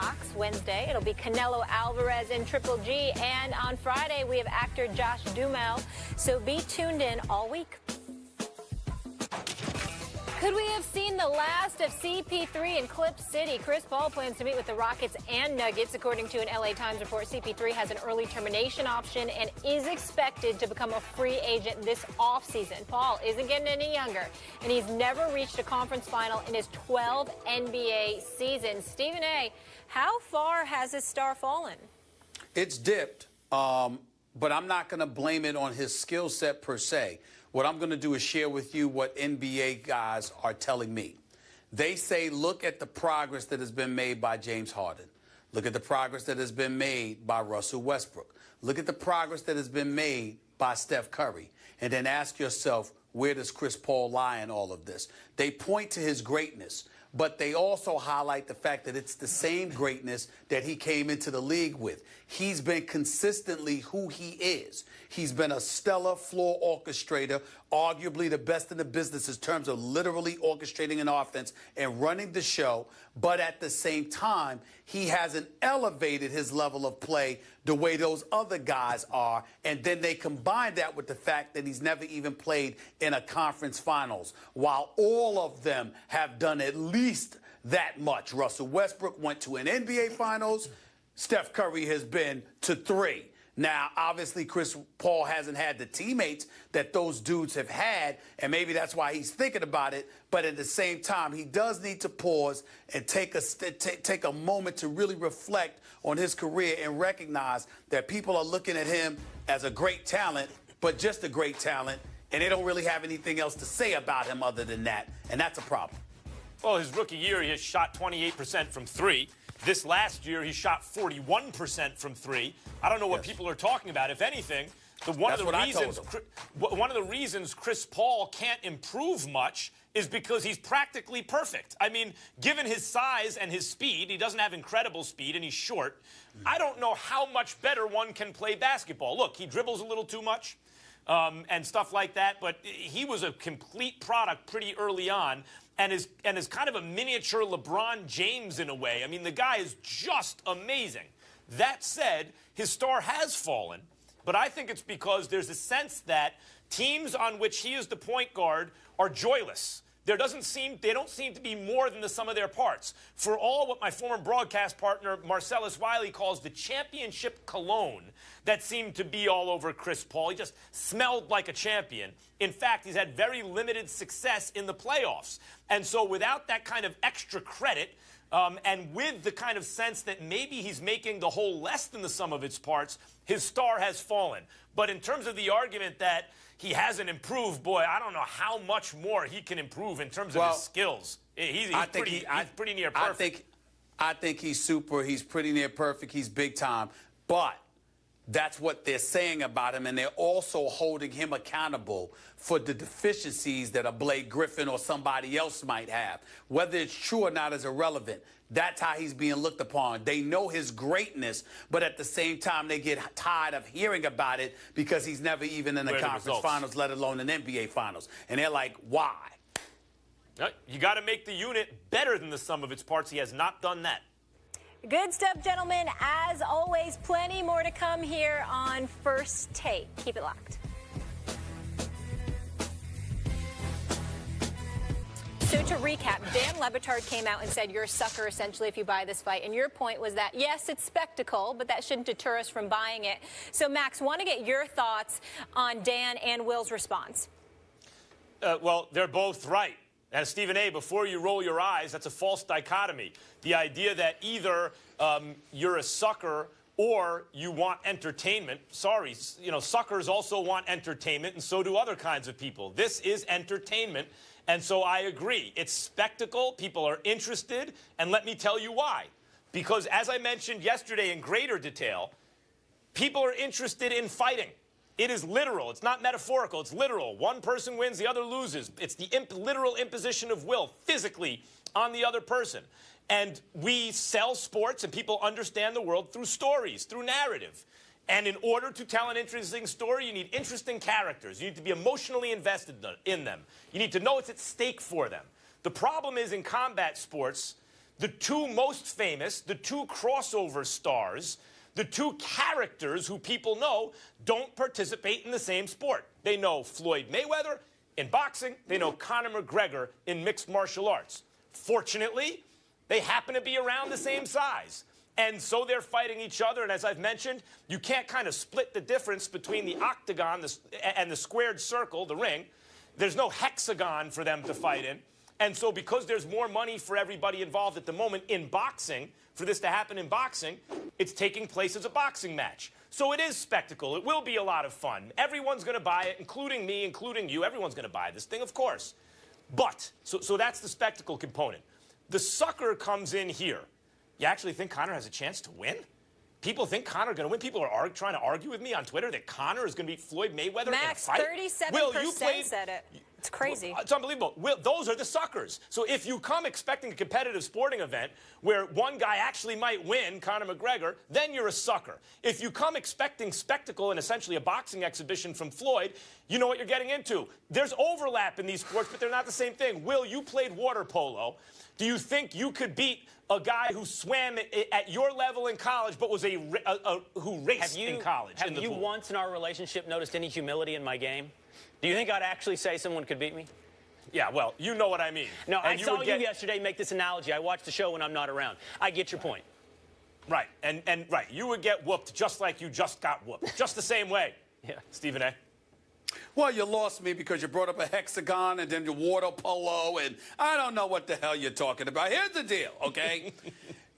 Fox. Wednesday, it'll be Canelo Alvarez and Triple G. And on Friday, we have actor Josh Duhamel. So be tuned in all week. Could we have seen the last of CP3 in Clip City? Chris Paul plans to meet with the Rockets and Nuggets. According to an LA Times report, CP3 has an early termination option and is expected to become a free agent this offseason. Paul isn't getting any younger, and he's never reached a conference final in his 12 NBA seasons. Stephen A., how far has his star fallen? It's dipped, but I'm not going to blame it on his skill set per se. What I'm going to do is share with you what NBA guys are telling me. They say, look at the progress that has been made by James Harden. Look at the progress that has been made by Russell Westbrook. Look at the progress that has been made by Steph Curry. And then ask yourself, where does Chris Paul lie in all of this? They point to his greatness, but they also highlight the fact that it's the same greatness that he came into the league with. He's been consistently who he is. He's been a stellar floor orchestrator, arguably the best in the business in terms of literally orchestrating an offense and running the show. But at the same time, he hasn't elevated his level of play the way those other guys are. And then they combine that with the fact that he's never even played in a conference finals, while all of them have done at least that much. Russell Westbrook went to an NBA finals. Steph Curry has been to 3. Now, obviously, Chris Paul hasn't had the teammates that those dudes have had, and maybe that's why he's thinking about it. But at the same time, he does need to pause and take a moment to really reflect on his career and recognize that people are looking at him as a great talent, but just a great talent, and they don't really have anything else to say about him other than that, and that's a problem. Well, his rookie year, he has shot 28% from 3. This last year, he shot 41% from 3. I don't know what people are talking about. If anything, one of the reasons Chris Paul can't improve much is because he's practically perfect. I mean, given his size and his speed, he doesn't have incredible speed and he's short. I don't know how much better one can play basketball. Look, he dribbles a little too much and stuff like that, but he was a complete product pretty early on. And is kind of a miniature LeBron James in a way. I mean, the guy is just amazing. That said, his star has fallen, but I think it's because there's a sense that teams on which he is the point guard are joyless. They don't seem to be more than the sum of their parts. For all what my former broadcast partner Marcellus Wiley calls the championship cologne that seemed to be all over Chris Paul. He just smelled like a champion. In fact, he's had very limited success in the playoffs. And so without that kind of extra credit, and with the kind of sense that maybe he's making the whole less than the sum of its parts, his star has fallen. But in terms of the argument that he hasn't improved, boy, I don't know how much more he can improve in terms of his skills. He's pretty near perfect. I think he's super. He's pretty near perfect. He's big time. But that's what they're saying about him, and they're also holding him accountable for the deficiencies that a Blake Griffin or somebody else might have. Whether it's true or not is irrelevant. That's how he's being looked upon. They know his greatness, but at the same time, they get tired of hearing about it because he's never even in the conference finals, let alone an NBA finals. And they're like, why? You got to make the unit better than the sum of its parts. He has not done that. Good stuff, gentlemen. As always, plenty more to come here on First Take. Keep it locked. So to recap, Dan Le Batard came out and said you're a sucker, essentially, if you buy this fight. And your point was that, yes, it's spectacle, but that shouldn't deter us from buying it. So, Max, want to get your thoughts on Dan and Will's response. Well, they're both right. And Stephen A., before you roll your eyes, that's a false dichotomy. The idea that either you're a sucker or you want entertainment. Sorry, suckers also want entertainment, and so do other kinds of people. This is entertainment, and so I agree. It's spectacle. People are interested, and let me tell you why. Because as I mentioned yesterday in greater detail, people are interested in fighting. It is literal. It's not metaphorical. It's literal. One person wins, the other loses. It's the literal imposition of will physically on the other person. And we sell sports, and people understand the world through stories, through narrative. And in order to tell an interesting story, you need interesting characters. You need to be emotionally invested in them. You need to know what's at stake for them. The problem is in combat sports, the two most famous, the two crossover stars, the two characters who people know don't participate in the same sport. They know Floyd Mayweather in boxing. They know Conor McGregor in mixed martial arts. Fortunately, they happen to be around the same size. And so they're fighting each other. And as I've mentioned, you can't kind of split the difference between the octagon and the squared circle, the ring. There's no hexagon for them to fight in. And so because there's more money for everybody involved at the moment in boxing, for this to happen in boxing, it's taking place as a boxing match. So it is spectacle. It will be a lot of fun. Everyone's going to buy it, including me, including you. Everyone's going to buy this thing, of course. But, so that's the spectacle component. The sucker comes in here. You actually think Conor has a chance to win? People think Conor going to win. People are trying to argue with me on Twitter that Conor is going to beat Floyd Mayweather in a fight. Max, 37% said it. It's crazy. It's unbelievable. Those are the suckers. So if you come expecting a competitive sporting event where one guy actually might win, Conor McGregor, then you're a sucker. If you come expecting spectacle and essentially a boxing exhibition from Floyd, you know what you're getting into. There's overlap in these sports, but they're not the same thing. Will, you played water polo. Do you think you could beat a guy who swam at your level in college but was who raced in college? Have you once in our relationship noticed any humility in my game? Do you think I'd actually say someone could beat me? Yeah, well, you know what I mean. No, I saw you yesterday make this analogy. I watch the show when I'm not around. I get your point. Right, and right, you would get whooped just like you just got whooped. Just the same way. Yeah. Stephen A. Well, you lost me because you brought up a hexagon and then the water polo, and I don't know what the hell you're talking about. Here's the deal, okay?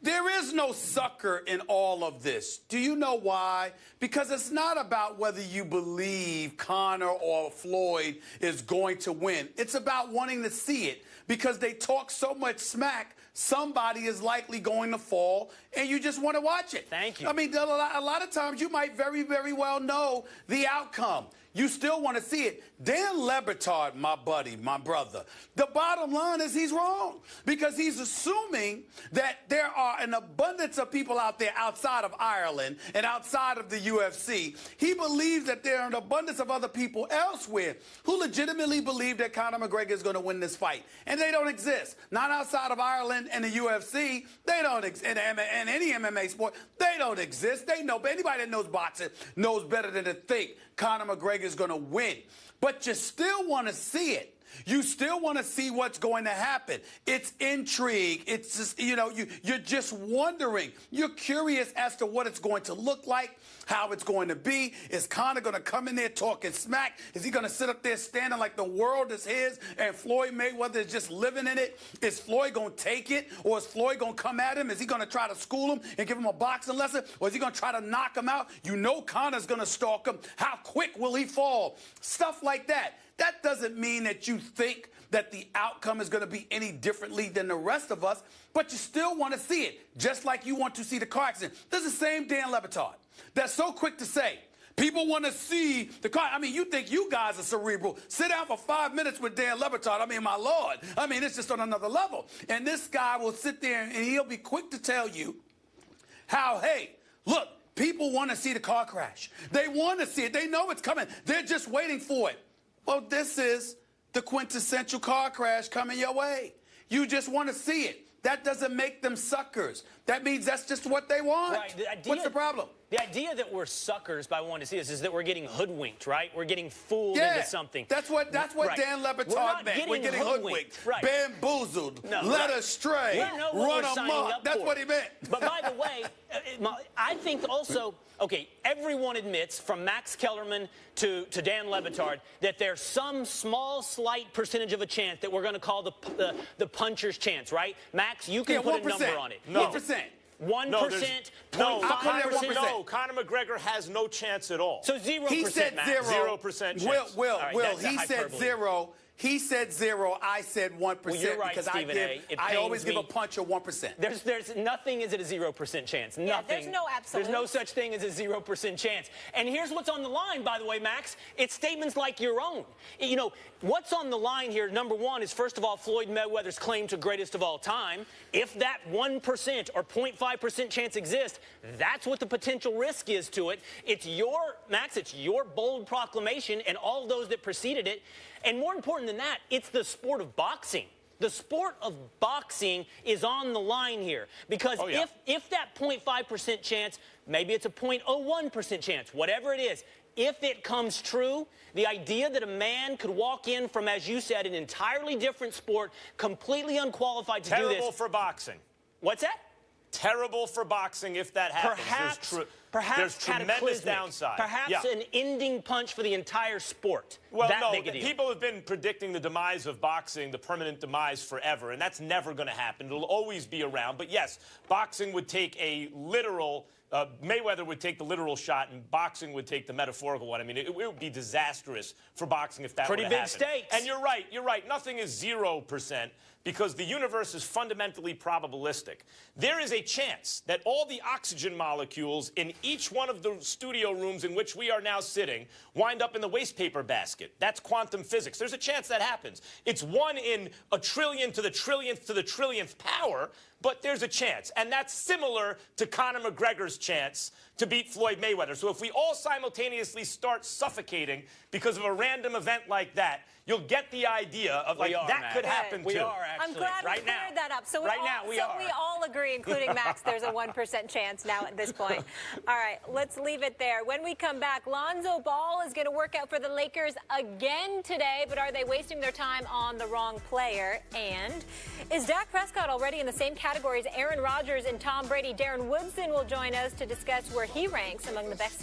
There is no sucker in all of this. Do you know why? Because it's not about whether you believe Conor or Floyd is going to win. It's about wanting to see it. Because they talk so much smack, somebody is likely going to fall, and you just want to watch it. Thank you. I mean, a lot of times you might very, very well know the outcome. You still want to see it. Dan Le Batard, my buddy, my brother, the bottom line is he's wrong because he's assuming that there are an abundance of people out there outside of Ireland and outside of the UFC. He believes that there are an abundance of other people elsewhere who legitimately believe that Conor McGregor is going to win this fight. And they don't exist. Not outside of Ireland and the UFC. They don't exist. And any MMA sport, they don't exist. They know. But anybody that knows boxing knows better than to think Conor McGregor is going to win. But you still want to see it. You still want to see what's going to happen. It's intrigue. It's just, you know, you're just wondering. You're curious as to what it's going to look like, how it's going to be. Is Conor going to come in there talking smack? Is he going to sit up there standing like the world is his and Floyd Mayweather is just living in it? Is Floyd going to take it, or is Floyd going to come at him? Is he going to try to school him and give him a boxing lesson, or is he going to try to knock him out? You know Conor's going to stalk him. How quick will he fall? Stuff like that. That doesn't mean that you think that the outcome is going to be any differently than the rest of us, but you still want to see it, just like you want to see the car accident. This is the same Dan Le Batard that's so quick to say, people want to see the car. I mean, you think you guys are cerebral. Sit down for 5 minutes with Dan Le Batard. I mean, my Lord. I mean, it's just on another level. And this guy will sit there and he'll be quick to tell you how, hey, look, people want to see the car crash. They want to see it. They know it's coming. They're just waiting for it. Well, this is the quintessential car crash coming your way. You just want to see it. That doesn't make them suckers. That means that's just what they want. Right. What's the problem? The idea that we're suckers by wanting to see this is that we're getting hoodwinked, right? We're getting fooled into something. That's what right. Dan Le Batard meant. We're getting hoodwinked, right. Bamboozled, led astray, run amok. That's what he meant. But by the way, I think also, okay, everyone admits, from Max Kellerman to Dan Le Batard, that there's some small, slight percentage of a chance that we're going to call the puncher's chance, right? Max, you can put 1%. A number on it. No. 1%. 1%, no, 0.5%. No, Conor McGregor has no chance at all. So 0%. He said Max. 0% chance. Will, he said 0. He said 0. I said 1%. Well, you're right, because I always give a puncher 1%. There's nothing is at a 0% chance. Nothing. Yeah, there's no absolute. There's no such thing as a 0% chance. And here's what's on the line, by the way, Max. It's statements like your own. You know, what's on the line here, number one, is, first of all, Floyd Mayweather's claim to greatest of all time. If that 1% or 0.5% chance exists, that's what the potential risk is to it. It's your, Max, it's your bold proclamation and all those that preceded it. And more important than that, it's the sport of boxing. The sport of boxing is on the line here because if that 0.5% chance, maybe it's a 0.01% chance, whatever it is, if it comes true, the idea that a man could walk in from, as you said, an entirely different sport, completely unqualified to do this. Terrible for boxing. What's that? Terrible for boxing if that happens. Perhaps there's tremendous downside. Perhaps an ending punch for the entire sport. Well, that no, big a deal. people have been predicting the demise of boxing, the permanent demise forever, and that's never going to happen. It'll always be around. But yes, boxing would take a literal Mayweather would take the literal shot, and boxing would take the metaphorical one. I mean, it would be disastrous for boxing if that were to happen. Pretty big stakes. And you're right. Nothing is 0% because the universe is fundamentally probabilistic. There is a chance that all the oxygen molecules in each one of the studio rooms in which we are now sitting wind up in the waste paper basket. That's quantum physics. There's a chance that happens. It's 1 in a trillion to the trillionth to the trillionth power, but there's a chance. And that's similar to Conor McGregor's chance to beat Floyd Mayweather. So if we all simultaneously start suffocating because of a random event like that, you'll get the idea of that could happen too. We are actually. I'm glad we cleared that up. So we all agree, including Max, there's a 1% chance now at this point. All right, let's leave it there. When we come back, Lonzo Ball is going to work out for the Lakers again today, but are they wasting their time on the wrong player? And is Dak Prescott already in the same category as Aaron Rodgers and Tom Brady? Darren Woodson will join us to discuss where he ranks among the best